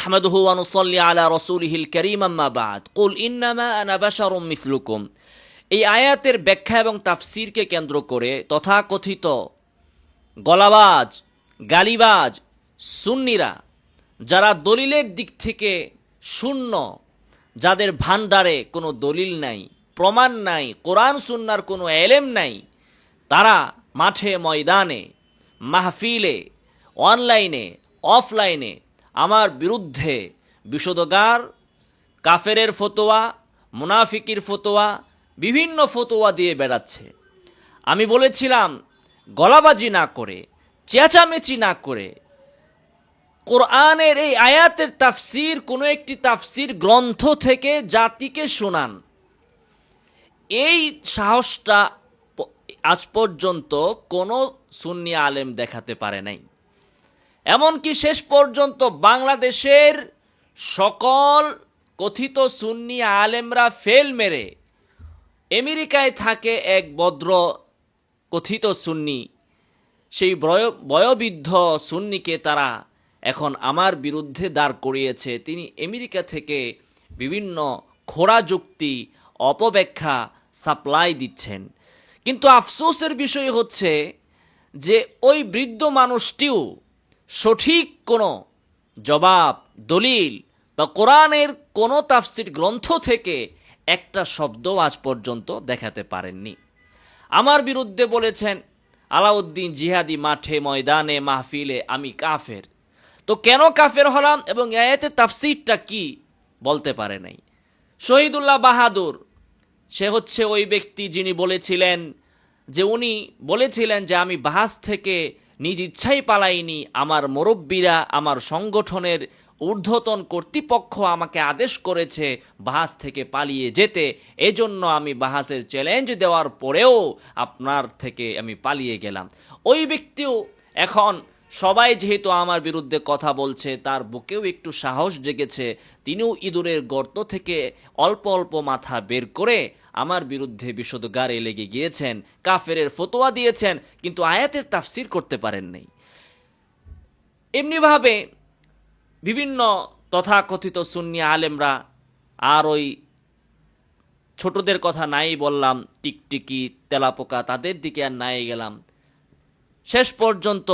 নাহমাদুহু ওয়া নুসাল্লি আলা রাসূলিহিল কারীম আম্মা বা'দ কুল ইন্নামা আনা বাশারুম মিসলুকুম। এই আয়াতের ব্যাখ্যা এবং তাফসীরকে কেন্দ্র করে তথাকথিত গলাবাজ, গালিবাজ সুন্নিরা, যারা দলিলের দিক থেকে শূন্য, যাদের ভান্ডারে কোনো দলিল নাই, প্রমাণ নাই, কোরআন সুন্নার কোনো এলেম নাই, তারা মাঠে ময়দানে, মাহফিলে, অনলাইনে, অফলাইনে আমার বিরুদ্ধে বিষোদগার, কাফেরের ফতোয়া, মুনাফিকির ফতোয়া, বিভিন্ন ফতোয়া দিয়ে বেড়াচ্ছে। আমি বলেছিলাম গলাবাজি না করে, চেঁচামেচি না করে কোরআনের এই আয়াতের তাফসির কোনো একটি তাফসির গ্রন্থ থেকে জাতিকে শোনান। এই সাহসটা আজ পর্যন্ত কোনো সুন্নি আলেম দেখাতে পারে নাই। এমনকি শেষ পর্যন্ত বাংলাদেশের সকল কথিত সুন্নি আলেমরা ফেল মেরে আমেরিকায় থাকে এক ভদ্র কথিত সুন্নি, সেই বয়োবৃদ্ধ সুন্নিকে তারা এখন আমার বিরুদ্ধে দাঁড় করিয়েছে। তিনি আমেরিকা থেকে বিভিন্ন খোঁড়া যুক্তি, অপব্যাখ্যা সাপ্লাই দিচ্ছেন। কিন্তু আফসোসের বিষয় হচ্ছে যে ওই বৃদ্ধ মানুষটিও সঠিক কোনো জবাব, দলিল বা কোরআনের কোনো তাফসির গ্রন্থ থেকে একটা শব্দ আজ পর্যন্ত দেখাতে পারেননি। আমার বিরুদ্ধে বলেছেন আলাউদ্দিন জিহাদি মাঠে ময়দানে মাহফিলে আমি কাফের। তো কেন কাফের হলাম এবং আয়াতের তাফসিরটা কি বলতে পারে নাই। শহীদুল্লাহ বাহাদুর, সে হচ্ছে ওই ব্যক্তি যিনি বলেছিলেন যে উনি বলেছিলেন যে আমি বাহাস থেকে নিজ ইচ্ছাই পালাইনি, আমার মুরব্বীরা, আমার সংগঠনের ঊর্ধ্বতন কর্তৃপক্ষ আমাকে আদেশ করেছে বাহাস থেকে পালিয়ে যেতে, এজন্য আমি বাহাসের চ্যালেঞ্জ দেওয়ার পরেও আপনার থেকে আমি পালিয়ে গেলাম। ওই ব্যক্তিও এখন সবাই যেহেতু আমার বিরুদ্ধে কথা বলছে, তার বুকেও একটু সাহস জেগেছে, তিনিও ইঁদুরের গর্ত থেকে অল্প অল্প মাথা বের করে আমার বিরুদ্ধে বিষোদগারে লেগে গিয়েছেন, কাফেরের ফতোয়া দিয়েছেন, কিন্তু আয়াতের তাফসির করতে পারেন নাই। এমনিভাবে বিভিন্ন তথাকথিত সুন্নি আলেমরা, আর ওই ছোটদের কথা নাই বললাম, টিকটিকি, তেলাপোকা, তাদের দিকে আর নাই গেলাম। শেষ পর্যন্ত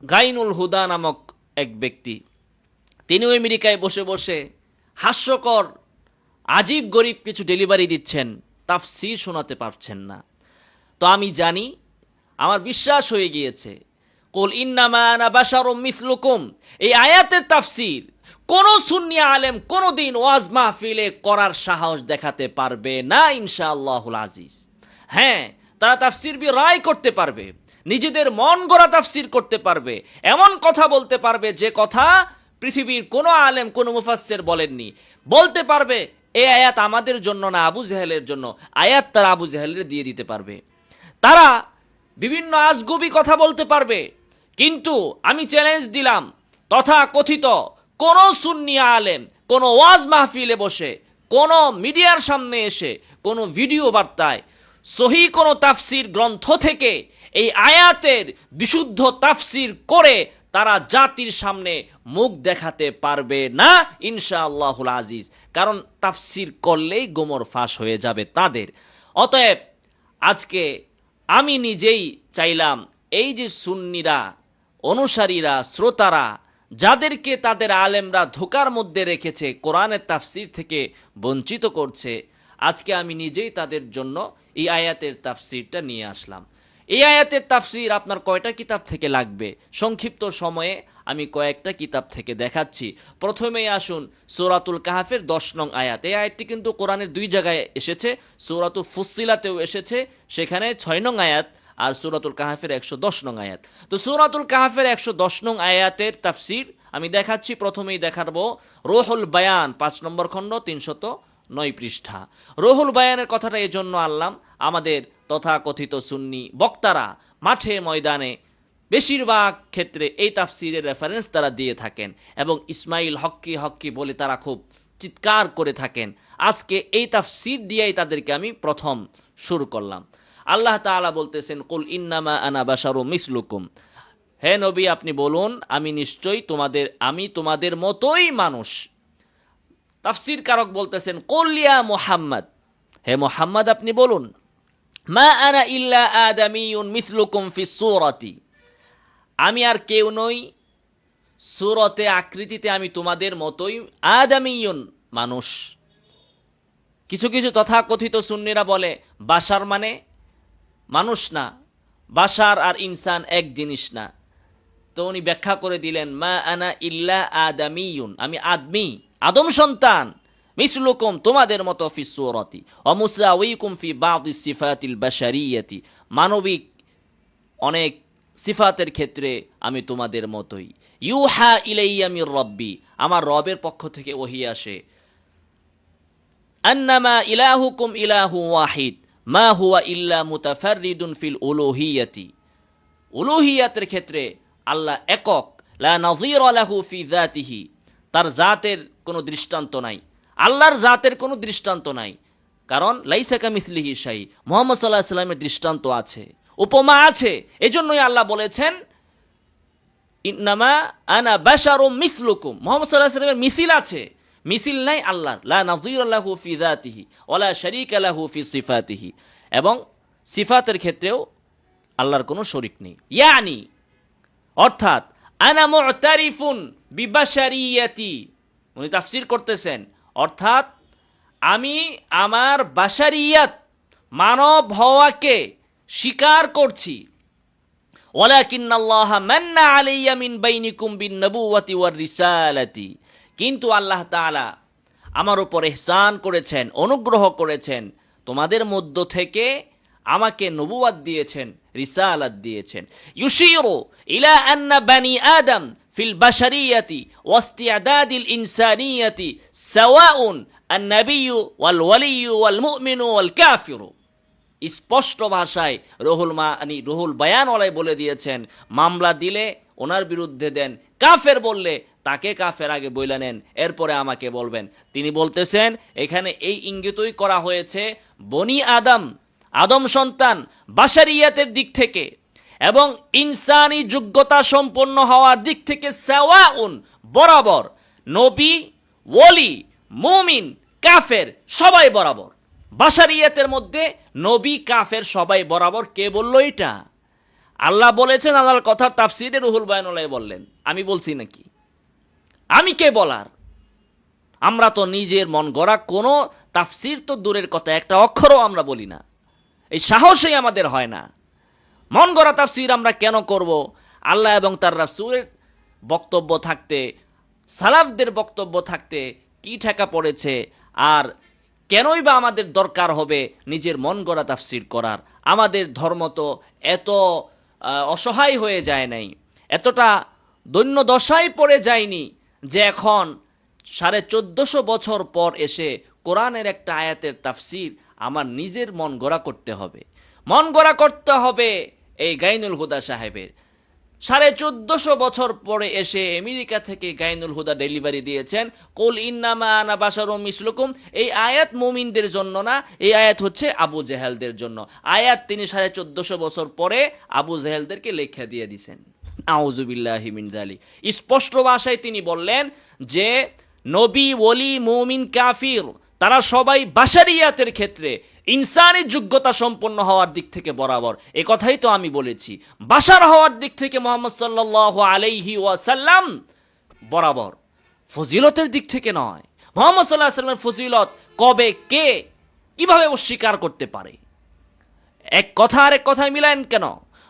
গাইনুল হুদা নামক এক ব্যক্তি, তিনিও আমেরিকায় বসে বসে হাস্যকর আজীব গরিব কিছু ডেলিভারি দিচ্ছেন, তাফসির শোনাতে পারছেন না। তো আমি জানি, আমার বিশ্বাস হয়ে গিয়েছে, কুল ইন্নামা আনা বাশারুম মিসলুকুম, এই আয়াতের তাফসির কোন সুন্নি আলেম কোনদিন ওয়াজ মাহফিলে করার সাহস দেখাতে পারবে না ইনশাআল্লাহুল আজিজ। হ্যাঁ, তারা তাফসির রায় করতে পারবে, নিজেদের মন গড়া তাফসির করতে পারবে, এমন কথা বলতে পারবে যে কথা পৃথিবীর কোনো আলেম, কোনো মুফাসসির বলেননি। বলতে পারবে এই আয়াত আমাদের জন্য না, আবু জেহেলের জন্য, আয়াত তারা আবু জেহেলের দিয়ে দিতে পারবে। তারা বিভিন্ন আজগুবি কথা বলতে পারবে। কিন্তু আমি চ্যালেঞ্জ দিলাম, তথা কথিত কোন সুন্নি আলেম কোন ওয়াজ মাহফিলে বসে, কোন মিডিয়ার সামনে এসে, কোন ভিডিও বার্তায় সহি কোন তাফসির গ্রন্থ থেকে এই আয়াতের বিশুদ্ধ তাফসির করে তারা জাতির সামনে মুখ দেখাতে পারবে না ইনশাআল্লাহুল আজিজ। কারণ তাফসির করলেই গোমর ফাঁস হয়ে যাবে তাদের। অতএব আজকে আমি নিজেই চাইলাম, এই যে সুন্নিরা, অনুসারীরা, শ্রোতারা, যাদেরকে তাদের আলেমরা ধোকার মধ্যে রেখেছে, কোরআনের তাফসির থেকে বঞ্চিত করছে, আজকে আমি নিজেই তাদের জন্য এই আয়াতের তাফসিরটা নিয়ে আসলাম। এই আয়াতের তাফসির আপনার কয়টা কিতাব থেকে লাগবে? সংক্ষিপ্ত সময়ে আমি কয়েকটা কিতাব থেকে দেখাচ্ছি। প্রথমেই আসুন সূরাতুল কাহাফের 10 নং আয়াত। এই আয়াতটি কিন্তু কোরআনের 2 জায়গায় এসেছে, সূরাতুল ফুসসিলাতেও এসেছে, সেখানে 6 নং আয়াত, আর সূরাতুল কাহাফের 110 নং আয়াত। তো সূরাতুল কাহাফের 110 নং আয়াতের তাফসির আমি দেখাচ্ছি। প্রথমেই দেখাবো রুহুল বায়ান, 5 নম্বর খণ্ড, 309 পৃষ্ঠা। রুহুল বায়ানের কথাটা এজন্য আনলাম, আমাদের তথাকথিত সুন্নি বক্তারা মাঠে ময়দানে বেশিরভাগ ক্ষেত্রে এই তাফসিরের রেফারেন্স তারা দিয়ে থাকেন এবং ইসমাইল হক্কি হক্কি বলে তারা খুব চিৎকার করে থাকেন। আজকে এই তাফসির দিয়েই তাদেরকে আমি প্রথম শুরু করলাম। আল্লাহ তাআলা বলতেছেন, কুল ইন্নামা আনা বাশারুম মিসলুকুম, হে নবী আপনি বলুন আমি নিশ্চয়ই আমি তোমাদের মতোই মানুষ। তাফসীর কারক বলতেছেন কুল ইয়া মুহাম্মদ, হে মুহাম্মদ আপনি বলুন, মা আনা ইল্লা আদামিয়ুন মিথলুকুম ফিস সূরাতি, আমি আর কেউ নই, সূরতে আকৃতিতে আমি তোমাদের মতোই আদামিয়ুন মানুষ। কিছু কিছু তথাকথিত সুন্নিরা বলে বাশার মানে মানুষ না, বাশার আর ইনসান এক জিনিস না। তো উনি ব্যাখ্যা করে দিলেন মা আনা ইল্লা আদামিয়ুন, আমি আদমি, আদম সন্তান, মিসলুকুম তোমাদের মতো ফি সূরাতি ওয়া মুসাউইকুম ফি বা'দি সিফাতিল বাশারিয়াতি, মানবিক অনেক সিফাতের ক্ষেত্রে আমি তোমাদের মতোই। ইউহা ইলাইয়া মির রাব্বি, আমার রবের পক্ষ থেকে ওহী আসে, আন্নামা ইলাহুকুম ইলাহু ওয়াহিদ মা হুয়া ইল্লা মুতাফাররিদুন ফিল উলুহিয়াতি, উলুহিয়াতের ক্ষেত্রে আল্লাহ একক, লা নাযীরা লাহু ফি যাতিহি, তার জাতের কোনো দৃষ্টান্ত নাই, আল্লাহর জাতের কোনো দৃষ্টান্ত নাই, কারণ লাইসা কামিসলিহি শাই, মুহাম্মদ সাল্লাল্লাহু আলাইহি ওয়াসাল্লামের দৃষ্টান্ত আছে, উপমা আছে। এজন্যই আল্লাহ বলেছেন ইন্নামা আনা বাশারুম মিসলুকুম, মুহাম্মদ সাল্লাল্লাহু আলাইহি ওয়াসাল্লামের মিছিল আছে, মিছিল নাই আল্লাহর, লা নাযীরা লাহু ফি যাতিহি ওয়ালা শারীকা লাহু ফি সিফাতিহি, এবং সিফাতের ক্ষেত্রেও আল্লাহর কোনো শরীক নেই। ইয়ানি অর্থাৎ আনা মু'তারিফুন বিবাশারিয়াতি, উনি তাফসীর করতেছেন অর্থাৎ আমি আমার বাশারিয়াত মানব হওয়াকে স্বীকার করছি। ওয়ালাকিন্নাল্লাহা মান্না আলাইয়া মিন বাইনিকুম বিন নবুওয়াতি ওয়ার রিসালাতি, কিন্তু আল্লাহ তাআলা আমার উপর ইহসান করেছেন, অনুগ্রহ করেছেন, তোমাদের মধ্য থেকে আমাকে নবুয়াত দিয়েছেন, রিসালাত দিয়েছেন। ইউশিরু ইলা আন্না বানি আদম ফিল বাশারিয়াতি ওয়াস্তিআদাদিল ইনসানিয়াতি সাওয়াউন আন-নাবিয়্যু ওয়াল ওয়ালিয়্যু ওয়াল মুমিনু ওয়াল কাফিরু, স্পষ্ট ভাষায় রুহুল বায়ানওয়ালাই বলে দিয়েছেন, মামলা দিলে ওনার বিরুদ্ধে দেন, কাফের বললে তাকে কাফের আগে বইলা নেন, এরপরে আমাকে বলবেন। তিনি বলতেছেন এখানে এই ইঙ্গিতই করা হয়েছে বনি আদম সন্তান বাশারিয়াতের দিক থেকে এবং ইনসানি যোগ্যতা সম্পন্ন হওয়ার দিক থেকে সাওয়াউন বরাবর, নবী, ওলি, মুমিন, কাফের সবাই বরাবর। বাশারিয়াতের মধ্যে নবী, কাফের সবাই বরাবর। কে বলল এটা? আল্লাহ বলেছেন, আল্লাহর কথার তাফসীরে রুহুল বায়ানুল্লাহ বললেন, আমি বলছি নাকি? আমি কে বলার? আমরা তো নিজের মন গড়া কোনো তাফসীর তো দূরের কথা, একটা অক্ষরও আমরা বলি না, এই সাহসই আমাদের হয় না। মন গড়া তাফসীর আমরা কেন করব? আল্লাহ এবং তার রাসূলের বক্তব্য থাকতে, সালাফদের বক্তব্য থাকতে কি ঠেকা পড়েছে? আর কেনই বা আমাদের দরকার হবে নিজের মন গড়া তাফসীর করার? আমাদের ধর্ম তো এত অসহায় হয়ে যায় নাই, এতটা দৈন্য দশায় পড়ে যায়নি যে এখন 1450 বছর পর এসে কোরআনের একটা আয়াতের তাফসীর আমার নিজের মন গড়া করতে হবে। মন গড়া করতে হবে এই গাইনুল হুদা সাহেবের। 1450 বছর পরে এসে আমেরিকা থেকে গাইনুল হুদা ডেলিভারি দিয়েছেন, কুল ইন্নামা আনা বাশারুম মিসলুকুম। এই আয়াত মুমিনদের জন্য না, এই আয়াত হচ্ছে আবু জেহেলদের জন্য। আয়াত তিনি 1450 বছর পরে আবু জেহেলদেরকে লেখা দিয়ে দিয়েছেন। আউযুবিল্লাহি মিন যালিক। স্পষ্ট ভাষায় তিনি বললেন যে নবী, ওলি, মুমিন, কাফির তারা সবাই বাশারিয়াতের ক্ষেত্রে ইনসানি যোগ্যতা সম্পন্ন হওয়ার দিক থেকে বরাবর। এ কথাই তো আমি বলেছি, বাশার হওয়ার দিক থেকে মুহাম্মদ সাল্লাল্লাহু আলাইহি ওয়াসাল্লাম বরাবর, ফজিলতের দিক থেকে নয়। মুহাম্মদ সাল্লাল্লাহু আলাইহি ওয়াসাল্লামের ফজিলত কবে কে কিভাবে অস্বীকার করতে পারে? এক কথা আর এক কথায় মিলায়েন কেন?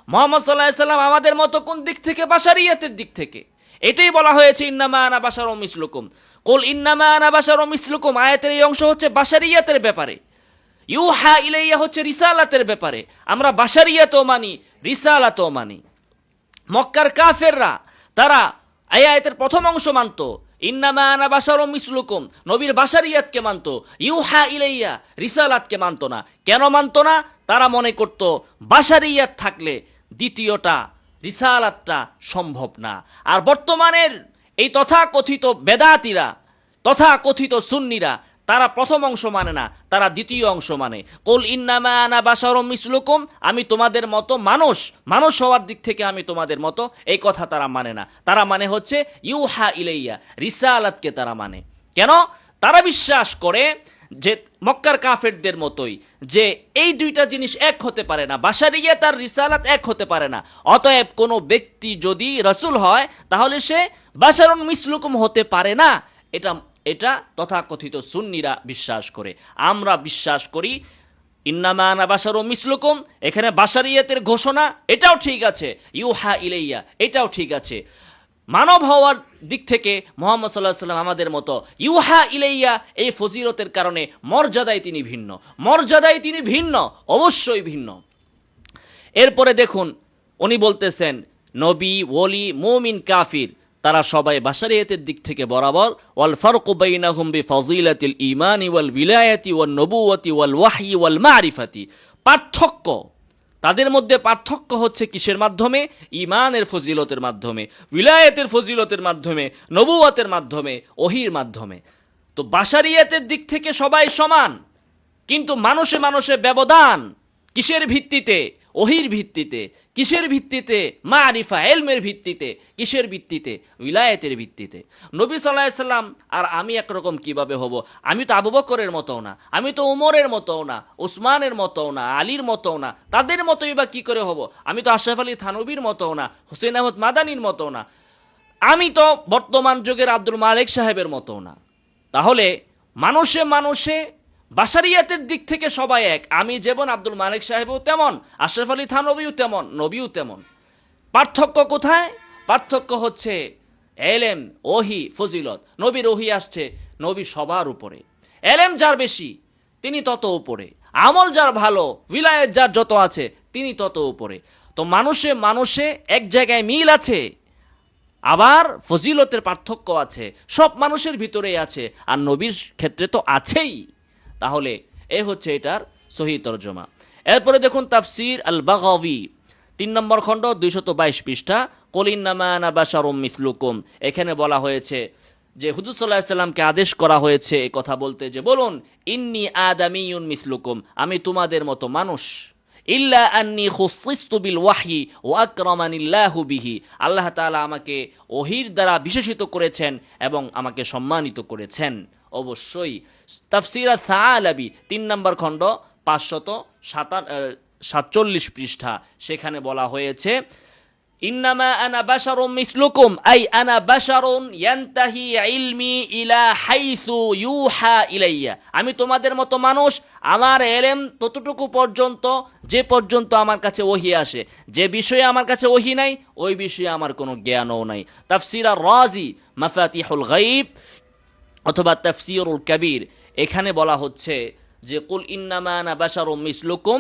মুহাম্মদ সাল্লাল্লাহু আলাইহি ওয়াসাল্লাম আমাদের মতো কোন দিক থেকে? বাশারিয়াতের দিক থেকে। এটাই বলা হয়েছে ইন্নামা আনা বাশারুম মিসলুকুম। কুল ইন্নামা আনা বাশারুম মিসলুকুম আয়াতের এই অংশ হচ্ছে বাশারিয়াতের ব্যাপারে, ইউহা ইলাইয়া হচ্ছে রিসালাতের ব্যাপারে। আমরা বাশারিয়াতও মানি, রিসালাতও মানি। মক্কার কাফেররা তারা এই আয়াতের প্রথম অংশ মানত, ইন্নামা আনা বাশারুম মিসলুকুম, নবীর বাশারিয়াতকে মানত, ইউহা ইলাইয়া রিসালাতকে মানত না। কেন মানত না? তারা মনে করত বাশারিয়াত থাকলে দ্বিতীয়টা রিসালাতটা সম্ভব না। আর বর্তমানের এই তথাকথিত বেদাতীরা, তথাকথিত সুন্নিরা তারা প্রথম অংশ মানে না, তারা দ্বিতীয় অংশ মানে। কুল ইন্নামা আনা বাশারুম মিসলুকুম, আমি তোমাদের মতো মানুষ, মানুষ হওয়ার দিক থেকে আমি তোমাদের মতো, এই কথা তারা মানে না। তারা মানে হচ্ছে ইউহা ইলাইয়া, রিসালাতকে তারা মানে। কেন? তারা বিশ্বাস করে যে মক্কার কাফেরদের মতোই যে এই দুইটা জিনিস এক হতে পারে না, বাশারিয়াত আর রিসালাত এক হতে পারে না। অতএব কোনো ব্যক্তি যদি রাসূল হয় তাহলে সে বাশারুন মিসলুকুম হতে পারে না। এটা এটা তথাকথিত সুন্নিরা বিশ্বাস করে। আমরা বিশ্বাস করি ইন্নামা আনা বাশারুম মিসলুকুম, এখানে বাশারিয়াতের ঘোষণা, এটাও ঠিক আছে। ইউহা ইলাইয়া, এটাও ঠিক আছে। মানব হওয়ার দিক থেকে মুহাম্মদ সাল্লাল্লাহু আলাইহি ওয়াসাল্লাম আমাদের মতো। ইউহা ইলাইয়া এই ফজিলতের কারণে মর্যাদায় তিনি ভিন্ন, মর্যাদায় তিনি ভিন্ন, অবশ্যই ভিন্ন। এরপরে দেখুন উনি বলতেছেন নবী, ওলি, মুমিন, কাফির তারা সবাই বাশারিয়াতের দিক থেকে বরাবর। ওয়াল ফারকু বাইনাহুম বিফাজিলাতিল ঈমানি ওয়াল ভিলায়াতি ওয়ান নবুওয়াতি ওয়াল ওয়াহয়ি ওয়াল মারিফাতি, পার্থক্য তাদের মধ্যে পার্থক্য হচ্ছে কিসের মাধ্যমে? ঈমানের ফজিলতের মাধ্যমে, ভিলায়াতের ফজিলতের মাধ্যমে, নবুওয়াতের মাধ্যমে, ওহীর মাধ্যমে। তো বাশারিয়াতের দিক থেকে সবাই সমান, কিন্তু মানুষে মানুষে ব্যবধান কিসের ভিত্তিতে? ওহীর ভিত্তিতে। কিসের ভিত্তিতে? মারিফা, ইলমের ভিত্তিতে। কিসের ভিত্তিতে? উলায়াতের ভিত্তিতে। নবী সাল্লাল্লাহু আলাইহি সাল্লাম আর আমি একরকম কিভাবে হব? আমি তো আবু বকরের মতোও না, আমি তো উমরের মতোও না, উসমানের মতোও না, আলীর মতোও না, তাদের মতোই বা কি করে হব? আমি তো আশরাফ আলী থানবীর মতোও না, হুসেন আহমদ মাদানির মতোও না, আমি তো বর্তমান যুগের আব্দুল মালিক সাহেবের মতোও না। তাহলে মানুষে মানুষে বাশারিয়াতের দিক থেকে সবাই এক। আমি যেমন, আব্দুল মালিক সাহেবও তেমন, আশরাফ আলী থানবীও তেমন, নবীও তেমন। পার্থক্য কোথায়? পার্থক্য হচ্ছে এলেম, ওহী, ফজিলত। নবীর ওহী আসছে, নবী সবার উপরে। এলেম যার বেশি তিনি তত উপরে, আমল যার ভালো, ভিলায়েত যার যত আছে তিনি তত উপরে। তো মানুষে মানুষে এক জায়গায় মিল আছে, আবার ফজিলতের পার্থক্য আছে, সব মানুষের ভিতরেই আছে, আর নবীর ক্ষেত্রে তো আছেই। তাহলে এ হচ্ছে এটার সহি তরজমা। এরপরে দেখুন তাফসির আল বাগাভি 3 নম্বর খণ্ড 222 পৃষ্ঠা। কুল ইন্নামা আনা বাশারুম মিসলুকুম, এখানে বলা হয়েছে যে হুজুর সাল্লাল্লাহু আলাইহি সাল্লামকে আদেশ করা হয়েছে এই কথা বলতে, যে বলুন ইন্নী আদামিয়ুন মিসলুকুম, আমি তোমাদের মতো মানুষ। ইল্লা আন্নী খুসিসতু বিল ওয়াহয়ি ওয়া আকরামানিল্লাহু বিহি, আল্লাহ তাআলা আমাকে ওহীর দ্বারা বিশেষিত করেছেন এবং আমাকে সম্মানিত করেছেন। অবশ্যই তাফসির আস-সাআলাবী 3 নম্বর খণ্ড 547 পৃষ্ঠা, সেখানে বলা হয়েছে ইন্নামা আনা বাশারুম মিসলুকুম, আই আনা বাশারুন ইয়ানতাহি ইলমি ইলা হাইসু ইউহা ইলাইয়া, আমি তোমাদের মতো মানুষ, আমার এলেম ততটুকু পর্যন্ত যে পর্যন্ত আমার কাছে ওহী আসে, যে বিষয়ে আমার কাছে ওহী নাই ওই বিষয়ে আমার কোনো জ্ঞানও নাই। তাফসির আর-রাজি মাফাতিহুল গায়ব অথবা তাফসিরুল কবির, এখানে বলা হচ্ছে যে কুল ইন্নামা আনা বাশারুম মিসলুকুম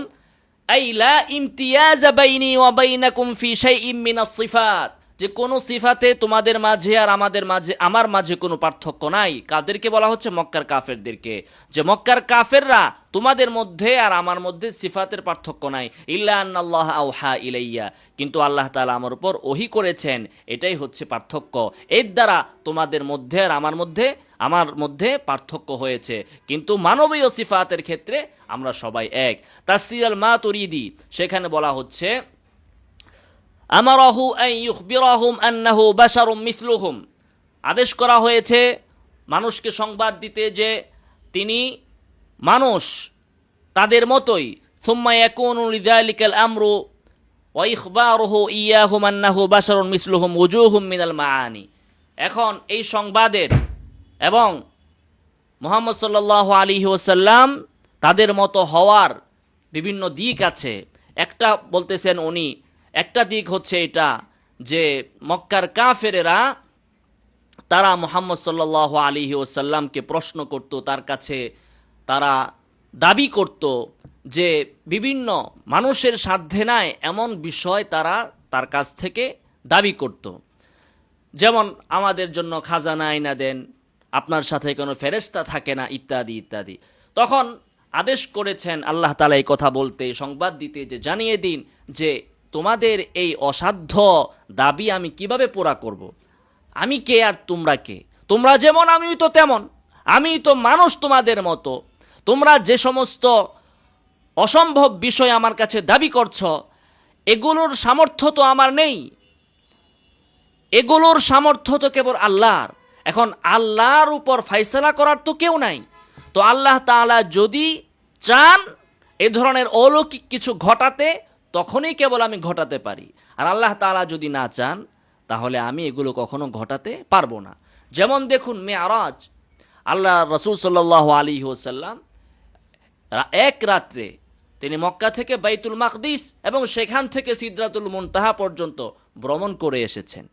আই লা ইমতিয়াজ বাইনি ওয়া বাইনাকুম ফি শাইইম মিনাস সিফাত, যে কোনো সিফাতে তোমাদের মাঝে আর আমাদের মাঝে, আমার মাঝে কোনো পার্থক্য নাই। কাদেরকে বলা হচ্ছে? মক্কার কাফেরদেরকে, যে মক্কার কাফেররা তোমাদের মধ্যে আর আমার মধ্যে সিফাতের পার্থক্য নাই। ইল্লা আন্নাল্লাহ আওহা ইলাইয়া, কিন্তু আল্লাহ তাআলা আমার উপর ওহী করেছেন, এটাই হচ্ছে পার্থক্য। এর দ্বারা তোমাদের মধ্যে আর আমার মধ্যে পার্থক্য হয়েছে, কিন্তু মানবীয় সিফাতের ক্ষেত্রে আমরা সবাই এক। তাফসির আল মাতুরিদি, সেখানে বলা হচ্ছে আমারাহু আন ইখবিরাহুম আন্নাহু বাশারুম মিসলুহুম, আদেশ করা হয়েছে মানুষকে সংবাদ দিতে যে তিনি মানুষ তাদের মতোই। সুম্মা ইয়াকুনু লিযালিকাল আমরু ওয়া ইখবারুহু ইয়াহুম আন্নাহু বাশারুন মিসলুহুম ওয়ুজুহুম মিনাল মাআনি, এখন এই সংবাদের এবং মুহাম্মদ সাল্লাল্লাহু আলাইহি ওয়াসাল্লাম তাদের মতো হওয়ার বিভিন্ন দিক আছে। একটা বলতেছেন উনি, একটা দিক হচ্ছে এটা যে মক্কার কাফেরেরা তারা মুহাম্মদ সাল্লাল্লাহু আলাইহি ওয়াসাল্লামকে প্রশ্ন করত, তার কাছে তারা দাবি করত যে বিভিন্ন মানুষের সাধ্যে নাই এমন বিষয় তারা তার কাছ থেকে দাবি করত, যেমন আমাদের জন্য খাজানা আইনা দেন, আপনার সাথে কোনো ফেরেশতা থাকে না, ইত্যাদি ইত্যাদি। তখন আদেশ করেছেন আল্লাহ তাআলা এই কথা বলতে, সংবাদ দিতে, যে জানিয়ে দিন যে তোমাদের এই অসাধ্য দাবি আমি কিভাবে পুরা করব? আমি কে আর তোমরা কে? তোমরা যেমন আমিও তো তেমন। আমি তো মানুষ তোমাদের মতো, তোমরা যে সমস্ত অসম্ভব বিষয় আমার কাছে দাবি করছ, এগুলোর সামর্থ্য তো আমার নেই, এগুলোর সামর্থ্য তো কেবল আল্লাহর। এখন আল্লাহর উপর ফাইসলা করার তো কেউ নাই। তো আল্লাহ তাআলা যদি চান এ ধরনের অলৌকিক কিছু ঘটাতে, তখনই কেবল আমি ঘটাতে পারি। আর আল্লাহ তাআলা যদি না চান, তাহলে আমি এগুলো কখনো ঘটাতে পারবো না। যেমন দেখুন মেরাজ, আল্লাহ রসুল সাল্লাল্লাহু আলাইহি ওয়াসাল্লাম এক রাত্রে তিনি মক্কা থেকে বাইতুল মাকদিস এবং সেখান থেকে সিদরাতুল মুনতাহা পর্যন্ত ভ্রমণ করে এসেছেন।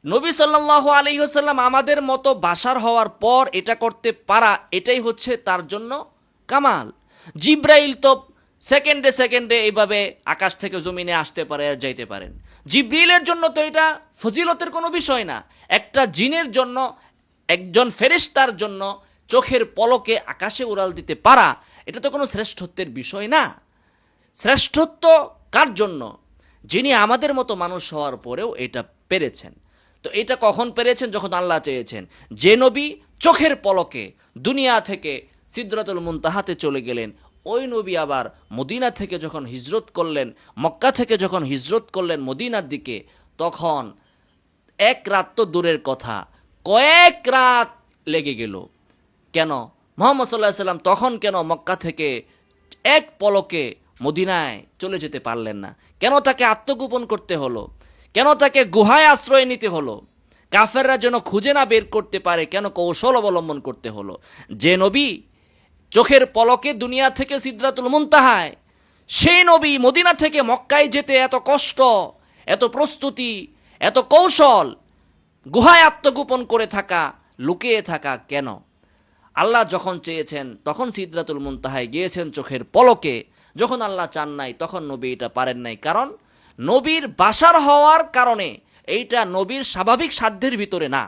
নবী সাল্লাল্লাহু আলাইহি ওয়াসাল্লাম আমাদের মতো বাশার হওয়ার পর এটা করতে পারা, এটাই হচ্ছে তার জন্য কামাল। জিব্রাইল তো সেকেন্ডে সেকেন্ডে এইভাবে আকাশ থেকে জমিনে আসতে পারে আর যাইতে পারেন। জিব্রাইলের জন্য তো এটা ফজিলতের কোনো বিষয় না। একটা জিনের জন্য, একজন ফেরেশতার জন্য চোখের পলকে আকাশে উড়াল দিতে পারা, এটা তো কোনো শ্রেষ্ঠত্বের বিষয় না। শ্রেষ্ঠত্ব কার জন্য? যিনি আমাদের মতো মানুষ হওয়ার পরেও এটা পেরেছেন। তো এটা কখন পেরেছেন? যখন আল্লাহ চেয়েছেন। যে নবী চোখের পলকে দুনিয়া থেকে সিদরাতুল মুনতাহাতে চলে গেলেন, ওই নবী আবার মদিনা থেকে যখন হিজরত করলেন, মক্কা থেকে যখন হিজরত করলেন মদিনার দিকে, তখন এক রাত তো দূরের কথা, কয়েক রাত লেগে গেল। কেন? মুহাম্মদ সাল্লাল্লাহু আলাইহি সাল্লাম তখন কেন মক্কা থেকে এক পলকে মদিনায় চলে যেতে পারলেন না? কেন তাকে আত্মগোপন করতে হলো? কেন তাকে গুহায় আশ্রয় নিতে হলো? কাফেররা যেন খুঁজে না বের করতে পারে, কেন কৌশল অবলম্বন করতে হলো? যে নবী চোখের পলকে দুনিয়া থেকে সিদরাতুল মুনতাহায়, সেই নবী মদিনা থেকে মক্কায় যেতে এত কষ্ট, এত প্রস্তুতি, এত কৌশল, গুহায় আত্মগোপন করে থাকা, লুকিয়ে থাকা কেন? আল্লাহ যখন চেয়েছেন তখন সিদরাতুল মুনতাহায় গিয়েছেন চোখের পলকে। যখন আল্লাহ চান নাই তখন নবী এটা পারেন নাই, কারণ নবীর বাশার হওয়ার কারণে এইটা নবীর স্বাভাবিক সাধ্যের ভিতরে না।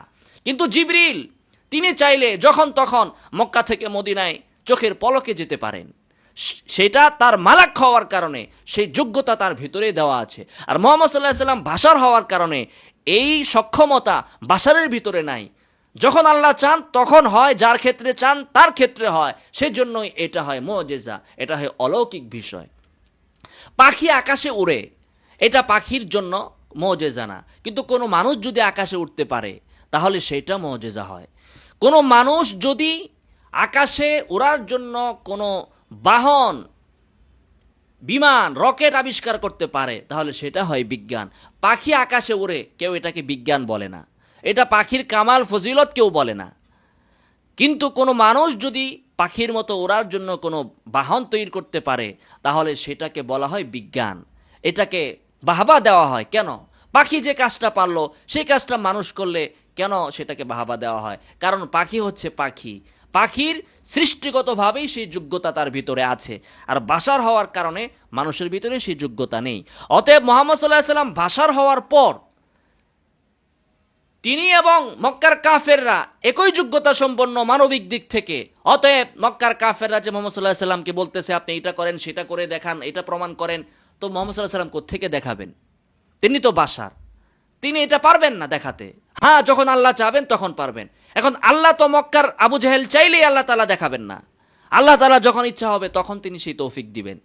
কিন্তু জিবরিল তিনি চাইলে যখন তখন মক্কা থেকে মদিনায় চোখের পলকে যেতে পারেন। সেটা তার মালাক হওয়ার কারণে সেই যোগ্যতা তার ভিতরে দেওয়া আছে। আর মুহাম্মদ সাল্লাল্লাহু আলাইহি সাল্লাম বাশার হওয়ার কারণে এই সক্ষমতা বাশারের ভিতরে নাই। যখন আল্লাহ চান তখন হয়, যার ক্ষেত্রে চান তার ক্ষেত্রে হয়, সেজন্যই এটা হয় মুজিজা, এটা হয় অলৌকিক বিষয়। পাখি আকাশে উড়ে, এটা পাখির জন্য মুজিজা না। কিন্তু কোনো মানুষ যদি আকাশে উঠতে পারে তাহলে সেটা মুজিজা হয়। কোনো মানুষ যদি আকাশে উড়ার জন্য কোনো বাহন, বিমান, রকেট আবিষ্কার করতে পারে তাহলে সেটা হয় বিজ্ঞান। পাখি আকাশে উড়ে, কেউ এটাকে বিজ্ঞান বলে না, এটা পাখির কামাল ফজিলত কেউ বলে না। কিন্তু কোনো মানুষ যদি পাখির মতো ওড়ার জন্য কোনো বাহন তৈরি করতে পারে তাহলে সেটাকে বলা হয় বিজ্ঞান, এটাকে বাহবা দেওয়া হয়। কেন? পাখি যে কাজটা পারলো সেই কাজটা মানুষ করলে কেন সেটাকে বাহবা দেওয়া হয়? কারণ পাখি হচ্ছে পাখি, পাখির সৃষ্টিগতভাবেই সেই যোগ্যতা তার ভিতরে আছে। আর বাশার হওয়ার কারণে মানুষের ভিতরে সেই যোগ্যতা নেই। অতএব মুহাম্মদ সাল্লাল্লাহু আলাইহি সাল্লাম বাশার হওয়ার পর তিনি এবং মক্কার কাফেররা একই যোগ্যতা সম্পন্ন মানবিক দিক থেকে। অতএব মক্কার কাফেররা যে মুহাম্মদ সাল্লাল্লাহু আলাইহি সাল্লামকে বলতেছে আপনি এটা করেন, সেটা করে দেখান, এটা প্রমাণ করেন, তো মুহাম্মদ সাল্লাল্লাহু আলাইহি সাল্লাম কোত্থেকে দেখাবেন? তিনি তো বাশার, তিনি এটা পারবেন না দেখাতে। হ্যাঁ, যখন আল্লাহ চাবেন তখন পারবেন। এখন আল্লাহ তো মক্কার আবু জাহেল চাইলেই আল্লাহ তাআলা দেখাবেন না। আল্লাহ তাআলা যখন ইচ্ছা হবে তখন তিনি সেই তৌফিক দিবেন।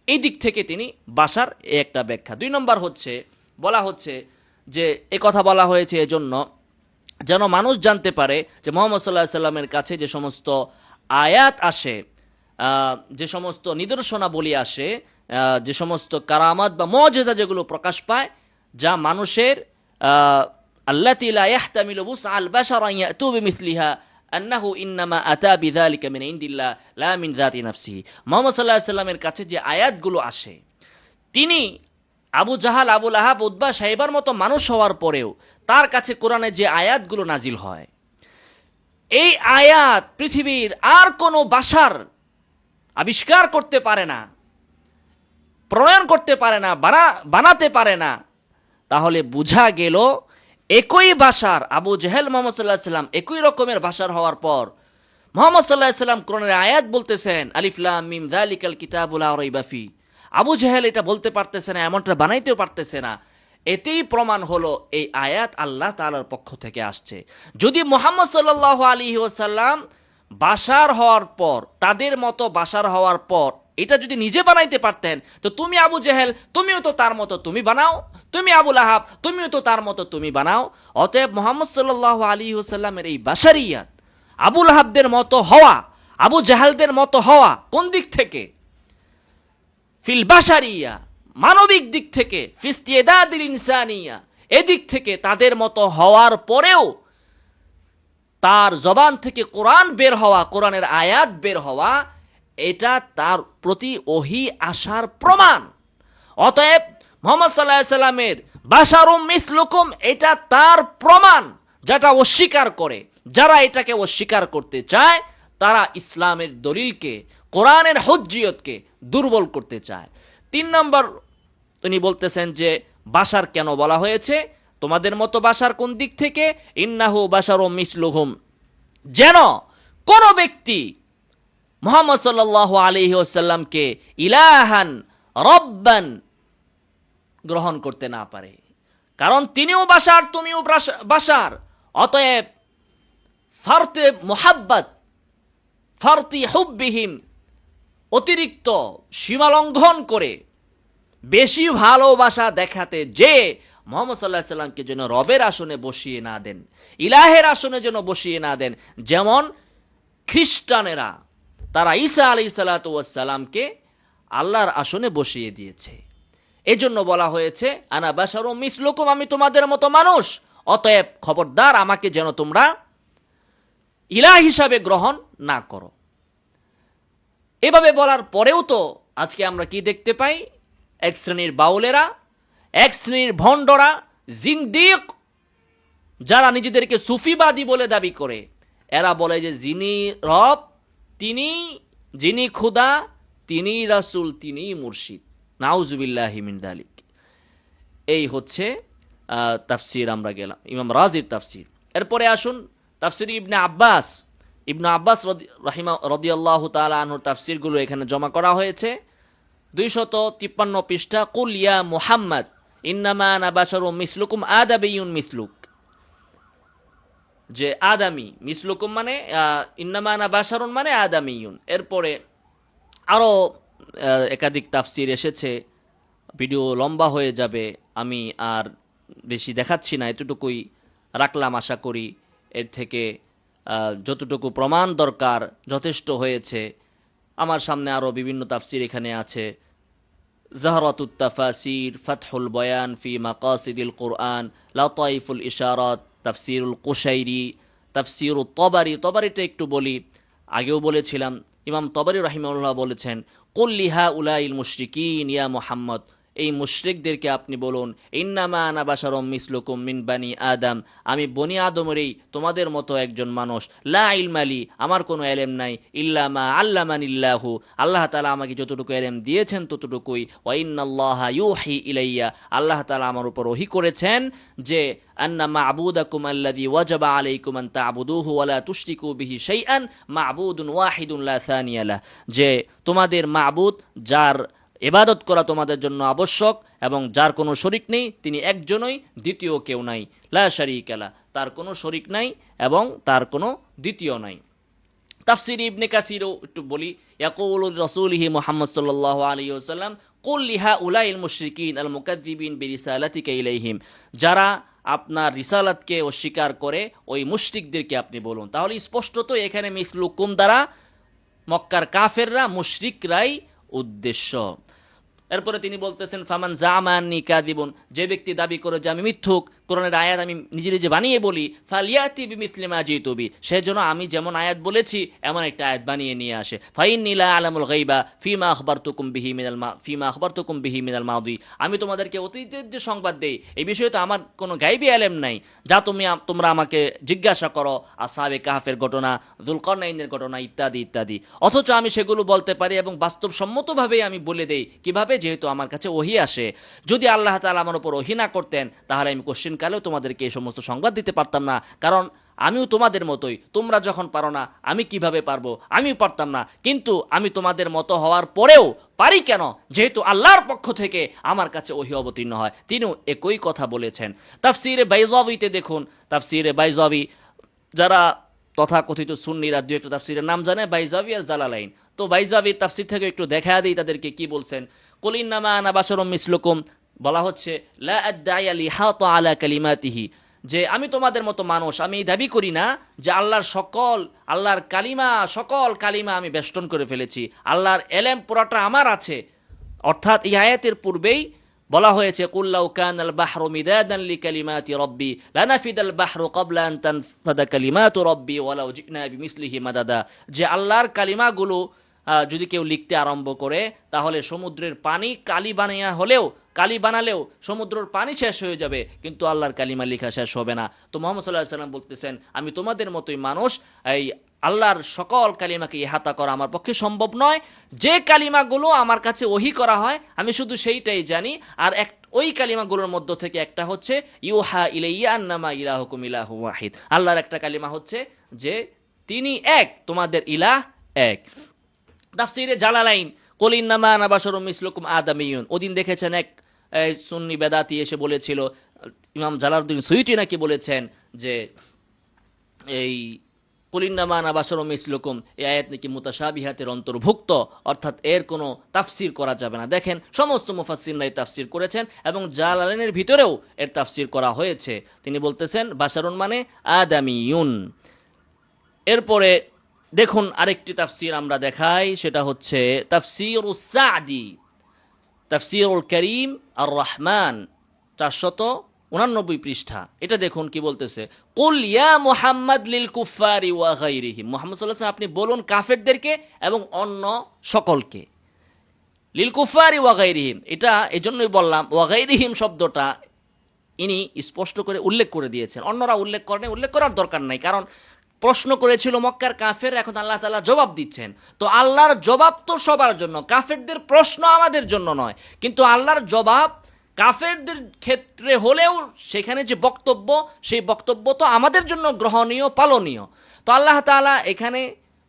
এই দিক থেকে তিনি বাশার, একটা ব্যাখ্যা। 2 নম্বর হচ্ছে, বলা হচ্ছে যে এ কথা বলা হয়েছে এজন্য যেন মানুষ জানতে পারে যে মুহাম্মদ সাল্লাল্লাহু আলাইহি সাল্লামের কাছে যে সমস্ত আয়াত আসে, যে সমস্ত নিদর্শনাবলী আসে, যে সমস্ত কারামাত বা মুজিজা যেগুলো প্রকাশ পায়, যা মানুষের আল্লাতী লা ইয়াহতামিলু বুসআল বাশারা ইয়াতু বিমিসলিহা আন্নাহু ইন্নামা আতা বিযালিকা মিন ইনদিল্লাহ লা মিন যাতি নাফসিহি। মুহাম্মদ সাল্লাল্লাহু আলাইহি সাল্লামের কাছে যে আয়াতগুলো আসে, তিনি আবু জাহাল, আবু লাহাব, উতবা, সাইবার মতো মানুষ হওয়ার পরেও তার কাছে কোরআনে যে আয়াতগুলো নাজিল হয়, এই আয়াত পৃথিবীর আর কোনো বাশার আবিষ্কার করতে পারে না, প্রণয়ন করতে পারে না, বানাতে পারে না। তাহলে বোঝা গেল একই ভাষার আবু জেহেল মুহাম্মদ সাল্লাল্লাহু আলাইহি সাল্লাম একই রকমের ভাষার হওয়ার পর মুহাম্মদ সাল্লাল্লাহু আলাইহি সাল্লাম কোরআনের আয়াত বলতেছেন আলিফ লাম মিম যালিকাল কিতাবু লা রাইবা ফি। আবু জেহেল এটা বলতে পারতেছে না, এমনটা বানাইতেও পারতেছে না। এতেই প্রমাণ হলো এই আয়াত আল্লাহ তাআলার পক্ষ থেকে আসছে। যদি মুহাম্মদ সাল্লাল্লাহু আলাইহি ওয়াসাল্লাম বাশার হওয়ার পর, তাদের মতো বাশার হওয়ার পর এটা যদি নিজে বানাইতে পারতেন, তো তুমি আবু জেহেল তুমিও তো তার মতো তুমি বানাও, তুমি আবু লাহাব তুমিও তো তার মতো তুমি বানাও। অতএব মুহাম্মদ সাল্লাল্লাহু আলাইহি ওয়াসাল্লামের এই বাশারিয়াত, আবু লাহাবদের মতো হওয়া, আবু জাহালদের মতো হওয়া, কোন দিক থেকে? ফিল বাশারিয়া, মানবিক দিক থেকে, ফিস্তিদাদিল ইনসানিয়া, এদিক থেকে তাদের মতো হওয়ার পরেও তার জবান থেকে কোরআন বের হওয়া, কোরআনের আয়াত বের হওয়া, এটা তার প্রতি ওহী আসার প্রমাণ। অতএব মুহাম্মদ সাল্লাল্লাহু আলাইহি সাল্লামের বাশারুম মিসলুকুম এটা তার প্রমাণ, যেটা অস্বীকার করে। যারা এটাকে অস্বীকার করতে চায় তারা ইসলামের দলিলকে, কোরআনের হুজ্জিয়তকে দুর্বল করতে চায়। 3 নম্বর তিনি বলতেছেন যে বাশার কেন বলা হয়েছে, তোমাদের মতো বাশার কোন দিক থেকে? ইন্নাহু বাশারুম মিসলুহুম, যেন কোন ব্যক্তি মুহাম্মদ সাল্লাল্লাহু আলাইহি ওয়াসাল্লামকে ইলাহান রব্বান গ্রহণ করতে না পারে, কারণ তিনিও বাশার তুমিও বাশার। অতএব ফারতে মুহাব্বত, ফারতি হুব্বিহিম, অতিরিক্ত সীমালঙ্ঘন করে বেশি ভালোবাসা দেখাতে যে মুহাম্মদ সাল্লাল্লাহু আলাইহি সাল্লামকে যেন রবের আসনে বসিয়ে না দেন, ইলাহের আসনে যেন বসিয়ে না দেন। যেমন খ্রিস্টানেরা তারা ঈসা আলাইহিস সালাতু ওয়াস সালামকে আল্লাহর আসনে বসিয়ে দিয়েছে। এজন্য বলা হয়েছে আনা বাশারুম মিসলুকুম, আমি তোমাদের মতো মানুষ, অতএব খবরদার আমাকে যেন তোমরা ইলাহ হিসাবে গ্রহণ না করো। এভাবে বলার পরেও তো আজকে আমরা কি দেখতে পাই? এক শ্রেণীর বাউলেরা, এক শ্রেণীর ভণ্ডরা, জিন্দিক, যারা নিজেদেরকে সুফিবাদী বলে দাবি করে, এরা বলে যে যিনি রব তিনি, যিনি খুদা তিনি, রাসূল তিনি, মুর্শিদ। নাউজুবিল্লাহি মিন যালিক। এই হচ্ছে তাফসির, আমরা গেলাম ইমাম রাজির তাফসির। এরপরে আসুন তাফসির ইবনে আব্বাস। ইবনে আব্বাস রাদিয়াল্লাহু তাআলা আনহুর তাফসিরগুলো এখানে জমা করা হয়েছে। 253 পৃষ্ঠা। কুল ইয়া মুহাম্মদ ইন্নামা আনা বাশারুম মিসলুকুম আদাবিয়ুন মিসলুক, যে আদামি, মিসলুকুম মানে ইন্নামা আনা বাশারুন মানে আদামিয়ুন। এরপরে আরও একাধিক তাফসির এসেছে, ভিডিও লম্বা হয়ে যাবে, আমি আর বেশি দেখাচ্ছি না, এতটুকুই রাখলাম। আশা করি এর থেকে যতটুকু প্রমাণ দরকার যথেষ্ট হয়েছে। আমার সামনে আরও বিভিন্ন তাফসির এখানে আছে, জাহরাতুত তাফাসির, ফাতহুল বয়ান ফি মাকাসিদিল কুরআন, লাতাইফুল ইশারাত, তাফসিরুল কুশাইরি, তাফসিরুত তবারি। তবারিটা একটু বলি, আগেও বলেছিলাম, ইমাম তবারি রাহিমাহুল্লাহ বলেছেন কুল লিহা উলাইল মুশরিকিন ইয়া মুহাম্মদ, এই মুশরিকদেরকে আপনি বলুন ইন্নামা আনা বাশারুম মিসলুকুম মিন বানি আদম, আমি বনি আদমেরই তোমাদের মতো একজন মানুষ। লা ইলমালি, আমার কোনো এলেম নাই, ইল্লা মা আল্লামানিল্লাহু, আল্লাহ তাআলা আমাকে যতটুকু এলেম দিয়েছেন ততটুকুই। ওয়া ইন্নাল্লাহা ইউহি ইলাইয়া, আল্লাহ তাআলা আমার উপর ওহী করেছেন যে আন্না মা'বুদাকুম আল্লাযী ওয়াজাবা আলাইকুম আন তা'বুদুহু ওয়া লা তুশরিকু বিহি শাইআন মা'বুদুন ওয়াহিদুন লা সানিয়া লাহ, যে তোমাদের মা'বুদ, যার ইবাদত করা তোমাদের জন্য আবশ্যক এবং যার কোনো শরিক নেই, তিনি একজনই, দ্বিতীয় কেউ নাই। লা শারীকা লাহ, তার কোনো শরিক নাই এবং তার কোনো দ্বিতীয় নাই। তাফসির ইবনে কাসিরও একটু বলি, ইয়াকুলু রাসূলিহি মুহাম্মদ সাল্লাল্লাহু আলাইহি ওয়াসাল্লাম কুল লিহা উলাইল মুশরিকিন আল মুকাযযিবিন বিরিসালাতিকা ইলাইহিম, যারা আপনার রিসালাতকে অস্বীকার করে ওই মুশরিকদেরকে আপনি বলুন। তাহলে স্পষ্টত এখানে মিসলুকুম দ্বারা মক্কার কাফেররা, মুশরিকরাই উদ্দেশ্য। এরপরে তিনি বলতেছেন ফামান জামানি কাযিবুন, যে ব্যক্তি দাবি করে যে আমি মিথ্যুক, কোরআনের আয়াত আমি নিজে নিজে বানিয়ে বলি, ফালিয়াতি বিমিসলি মা জিতু বি, সেজন্য আমি যেমন আয়াত বলেছি এমন একটা আয়াত বানিয়ে নিয়ে আসে। ফাইন্নী লা আলামুল গায়বা ফিমা আখবারতুকুম বিহি মিনাল মাদি, আমি তোমাদেরকে অতীতের যে সংবাদ দেই এই বিষয়ে তো আমার কোনো গায়বী ইলম নাই, যা তোমরা আমাকে জিজ্ঞাসা করো আসহাবে কাহফের ঘটনা, যুলকারনাইনের ঘটনা ইত্যাদি ইত্যাদি, অথচ আমি সেগুলো বলতে পারি এবং বাস্তবসম্মতভাবেই আমি বলে দেই। কিভাবে? যেহেতু আমার কাছে ওহী আসে। যদি আল্লাহ তাআলা আমার উপর ওহী না করতেন তাহলে আমি কোশ্চেন কালেও তোমাদেরকে এই সমস্ত সংবাদ দিতে পারতাম না, কারণ আমিও তোমাদের মতোই। তোমরা যখন পারো না, আমি কিভাবে পারবো? আমিও পারতাম না, কিন্তু আমি তোমাদের মতো হওয়ার পরেও পারি কেন? যেহেতু আল্লাহর পক্ষ থেকে আমার কাছে ওহী অবতীর্ণ হয়। তিনিও একই কথা বলেছেন। তাফসিরে বাইজাবিতে দেখুন, তাফসিরে বাইজাবি, যারা তথাকথিত সুন্নিরা দু একটা তাফসিরের নাম জানে, বাইজাবি আর জালালাইন, তো বাইজাবির তাফসির থেকে একটু দেখা দিই তাদেরকে কি বলছেন। কুল ইন্নামা আনা বাশারুম মিসলুকুম, বলা হচ্ছে লা আদদাই লিহাতা আলা কালিমাতিহি, যে আমি তোমাদের মতো মানুষ, আমি দাবি করি না যে আল্লাহর কালিমা, সকল কালিমা আমি বেষ্টন করে ফেলেছি, আল্লাহর এলেম পুরাটা আমার আছে। অর্থাৎ এই আয়াতের পূর্বেই বলা হয়েছে কুল্লাউ কানাল বাহরু মিদাদান লিকালিমাতি রাব্বি লানাফিদাল বাহরু ক্বাবলা আন তানফাদা কালিমাতু রাব্বি ওয়ালাউ জিনা বিমিসলিহি মাদাদা, যে আল্লাহর কালিমাগুলো যদি কেউ লিখতে আরম্ভ করে তাহলে সমুদ্রের পানি কালি বানালেও সমুদ্রের পানি শেষ হয়ে যাবে, কিন্তু আল্লাহর কালিমা লেখা শেষ হবে না। তো মুহাম্মদ সাল্লাল্লাহু আলাইহি ওয়াসাল্লাম বলতেছেন, আমি তোমাদের মতোই মানুষ, এই আল্লাহর সকল কালিমাকে ইহাতা করা আমার পক্ষে সম্ভব নয়। যে কালিমাগুলো আমার কাছে ওহী করা হয় আমি শুধু সেইটাই জানি, আর ওই কালিমাগুলোর মধ্য থেকে একটা হচ্ছে ইউহা ইলাইয়া আন্নামা ইলাহুকুম ইলাহু ওয়াহিদ, আল্লাহর একটা কালিমা হচ্ছে যে তিনি এক, তোমাদের ইলাহ এক। তাফসিরে জালালাইন, কুল ইন্নামা আনা বাশারুম মিসলুকুম আদামিয়ুন, ওদিন দেখেছেন এক সুন্নি বেদাতি এসে বলেছিল, ইমাম জালালউদ্দিন সুয়ুতি নাকি বলেছেন যে এই কুল ইন্নামা আনা বাশারুম মিসলুকুম, এই আয়াত নাকি মুতাশাবিহাতের অন্তর্ভুক্ত, অর্থাৎ এর কোনো তাফসির করা যাবে না। দেখেন সমস্ত মুফাসসিররাই তাফসির করেছেন এবং জালালাইনের ভিতরেও এর তাফসির করা হয়েছে। তিনি বলতেছেন বাশারুন মানে আদামিয়ুন। এরপরে দেখুন আরেকটি তাফসির আমরা দেখাই, সেটা হচ্ছে তাফসিরুস সাদি, তাফসিরুল করিম আর রহমান, 489 পৃষ্ঠা। এটা দেখুন কি বলতেছে, কুল ইয়া মুহাম্মদ লিল কুফারি ওয়া গায়রিহিম, মুহাম্মদ সাল্লাল্লাহু আলাইহি ওয়াসাল্লাম আপনি বলুন কাফেরদেরকে এবং অন্য সকলকে। লিল কুফারি ওয়া গায়রিহিম, এটা এজন্যই বললাম ওয়া গায়রিহিম শব্দটা ইনি স্পষ্ট করে উল্লেখ করে দিয়েছেন, অন্যরা উল্লেখ করেন, উল্লেখ করার দরকার নাই, কারণ প্রশ্ন করেছিল মক্কার কাফের, এখন আল্লাহ তাআলা জবাব দিচ্ছেন। তো আল্লাহর জবাব তো সবার জন্য, কাফেরদের প্রশ্ন আমাদের জন্য নয়, কিন্তু আল্লাহর জবাব কাফেরদের ক্ষেত্রে হলেও সেখানে যে বক্তব্য, সেই বক্তব্য তো আমাদের জন্য গ্রহণীয়, পালনীয়। তো আল্লাহ তাআলা এখানে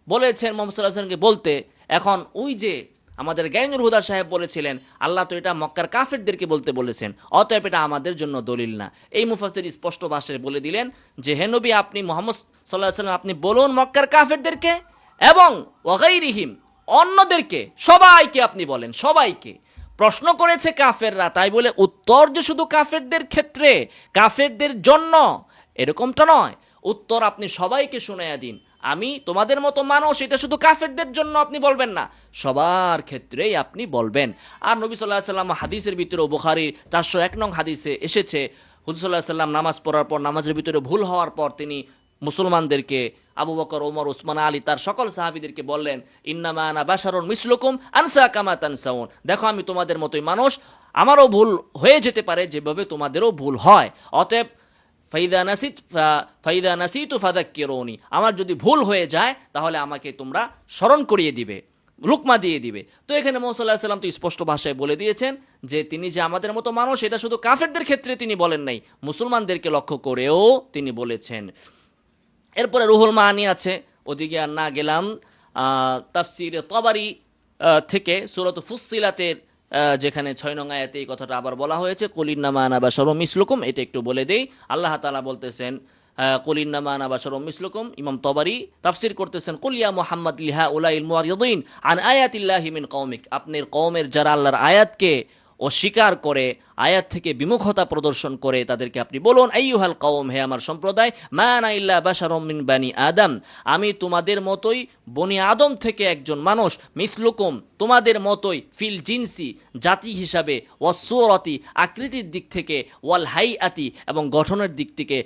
বলেছেন মুহাম্মদ সাল্লাল্লাহু আলাইহি ওয়াসাল্লামকে বলতে। এখন ওই যে আমাদের গায়নুল হুদা সাহেব বলেছিলেন আল্লাহ তো এটা মক্কার কাফেরদেরকে বলতে বলেছেন, অতএব এটা আমাদের জন্য দলিল না। এই মুফাসসির স্পষ্ট ভাষায় বলে দিলেন যে হে নবী, আপনি মুহাম্মদ সাল্লাল্লাহু আলাইহি ওয়াসাল্লাম আপনি বলুন মক্কার কাফেরদেরকে এবং ওয়া গায়রিহিম অন্যদেরকে, সবাইকে আপনি বলেন, সবাইকে। প্রশ্ন করেছে কাফেররা, তাই বলে উত্তর যে শুধু কাফেরদের ক্ষেত্রে, কাফেরদের জন্য এরকমটা নয়। উত্তর আপনি সবাইকে শুনাইয়া দিন, আমি তোমাদের মতো মানুষ, এটা শুধু কাফেরদের জন্য আপনি বলবেন না, সবার ক্ষেত্রেই আপনি বলবেন। আর নবী সাল্লাল্লাহু আলাইহি ওয়াসাল্লাম হাদিসের ভিতরে, বুখারীর 401 নং হাদিসে এসেছে, হুজুর সাল্লাল্লাহু আলাইহি ওয়াসাল্লাম নামাজ পড়ার পর, নামাজের ভিতরে ভুল হওয়ার পর তিনি মুসলমানদেরকে, আবু বকর, ওমর, উসমান, আলী, তার সকল সাহাবীদেরকে বললেন ইন্নামা আনা বাশারুন মিসলুকুম আনসা কামা তানসাউন, দেখো আমি তোমাদের মতোই মানুষ, আমারও ভুল হয়ে যেতে পারে যেভাবে তোমাদেরও ভুল হয়, অতএব ফাইদা নাসিতু ফাযাক্কিরুনি, আমার যদি ভুল হয়ে যায় তাহলে আমাকে তোমরা স্মরণ করিয়ে দিবে, লুকমা দিয়ে দিবে। তো এখানে মুহাম্মদ সাল্লাল্লাহু আলাইহি ওয়াসাল্লাম তো স্পষ্ট ভাষায় বলে দিয়েছেন যে তিনি যে আমাদের মতো মানুষ, এটা শুধু কাফেরদের ক্ষেত্রে তিনি বলেন নাই, মুসলমানদেরকে লক্ষ্য করেও তিনি বলেছেন। এরপরে রুহুল মাআনি আছে, ওদিকে আর না গেলাম। তাফসিরে তাবারি থেকে সূরাত ফুসসিলাতের যেখানে 6 নং আয়াতে এই কথাটা আবার বলা হয়েছে, কুল ইন্নামা আনা বাশারুম মিসলুকুম, এটা একটু বলে দেই। আল্লাহ তাআলা বলতেছেন কুল ইন্নামা আনা বাশারুম মিসলুকুম, ইমাম তাবারি তাফসির করতেছেন কুল ইয়া মুহাম্মদ লিহা উলাইল মুআরিদিন আন আয়াতিল্লাহি মিন কওমিক, আপনার কওমের যারা আল্লাহর আয়াতকে অস্বীকার করে, আয়াত থেকে বিমুখতা প্রদর্শন করে, তাদেরকে আপনি বলুন আইয়ুহাল কওম, হে আমার সম্প্রদায়, মা আনা ইল্লা বাশারুম মিন বানি আদম, আমি তোমাদের মতোই বনি আদম থেকে একজন মানুষ, মিসলুকুম তোমাদের মতোই, ফিল জিনসি জাতি হিসাবে, ওয়াসসুরাতি আকৃতির দিক থেকে, ওয়াল হাইআতি এবং গঠনের দিক থেকে,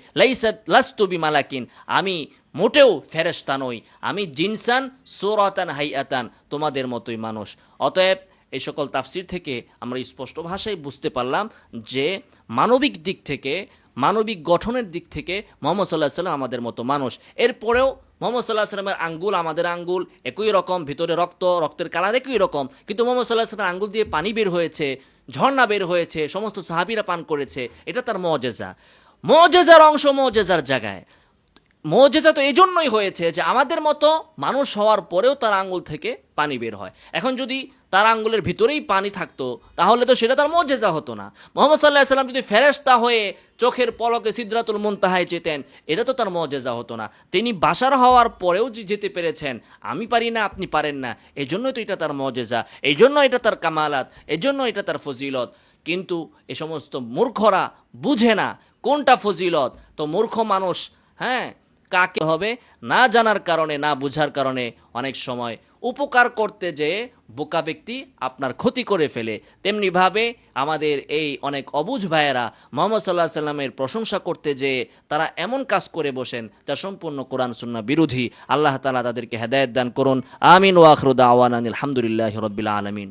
লাস্তু বিমালাকিন আমি মোটেও ফেরেশতা নই, আমি জিনসান সুরাতান হাইআতান তোমাদের মতোই মানুষ। অতএব এই সকল তাফসির থেকে আমরা স্পষ্ট ভাষায় বুঝতে পারলাম যে মানবিক দিক থেকে, মানবিক গঠনের দিক থেকে মুহাম্মদ সাল্লাল্লাহু আলাইহি ওয়াসাল্লাম আমাদের মতো মানুষ। এরপরেও মুহাম্মদ সাল্লাল্লাহু আলাইহি ওয়াসাল্লামের আঙ্গুল আমাদের আঙ্গুল একই রকম, ভিতরে রক্তের কালার একই রকম, কিন্তু মুহাম্মদ সাল্লাল্লাহু আলাইহি ওয়াসাল্লামের আঙ্গুল দিয়ে পানি বের হয়েছে, ঝর্ণা বের হয়েছে, সমস্ত সাহাবীরা পান করেছে, এটা তার মুআজিজা। মুজিজার অংশ মুজিজার জায়গায়। মুজিজা তো এই জন্যই হয়েছে যে আমাদের মতো মানুষ হওয়ার পরেও তার আঙ্গুল থেকে পানি বের হয়। এখন যদি তার আঙ্গুলের ভিতরেই পানি থাকতো তাহলে তো সেটা তার মুজিজা হতো না। মুহাম্মদ সাল্লাল্লাহু আলাইহি সাল্লাম যদি ফেরেশতা হয়ে চোখের পলকে সিদরাতুল মুনতাহায় যেতেন, এটা তো তার মুজিজা হতো না। তিনি বাশার হওয়ার পরেও যে যেতে পেরেছেন, আমি পারি না আপনি পারেন না, এই জন্যই তো এটা তার মুজিজা, এই জন্য এটা তার কামালাত, এই জন্য এটা তার ফজিলত। কিন্তু এ সমস্ত মূর্খরা বুঝে না কোনটা ফজিলত। তো মূর্খ মানুষ, হ্যাঁ, কাকে হবে না জানার কারণে, না বুঝার কারণে অনেক সময় উপকার করতে যেয়ে বোকা ব্যক্তি আপনার ক্ষতি করে ফেলে। তেমনিভাবে আমাদের এই অনেক অবুঝ ভাইয়েরা মুহাম্মদ সাল্লাল্লাহু আলাইহি সাল্লামের প্রশংসা করতে যেয়ে তারা এমন কাজ করে বসেন যা সম্পূর্ণ কোরআন সুন্নাহ বিরোধী। আল্লাহ তাআলা তাদেরকে হেদায়েত দান করুন। আমিন ওয়া আখিরু দাওয়ানা আলহামদুলিল্লাহি রাব্বিল আলামিন।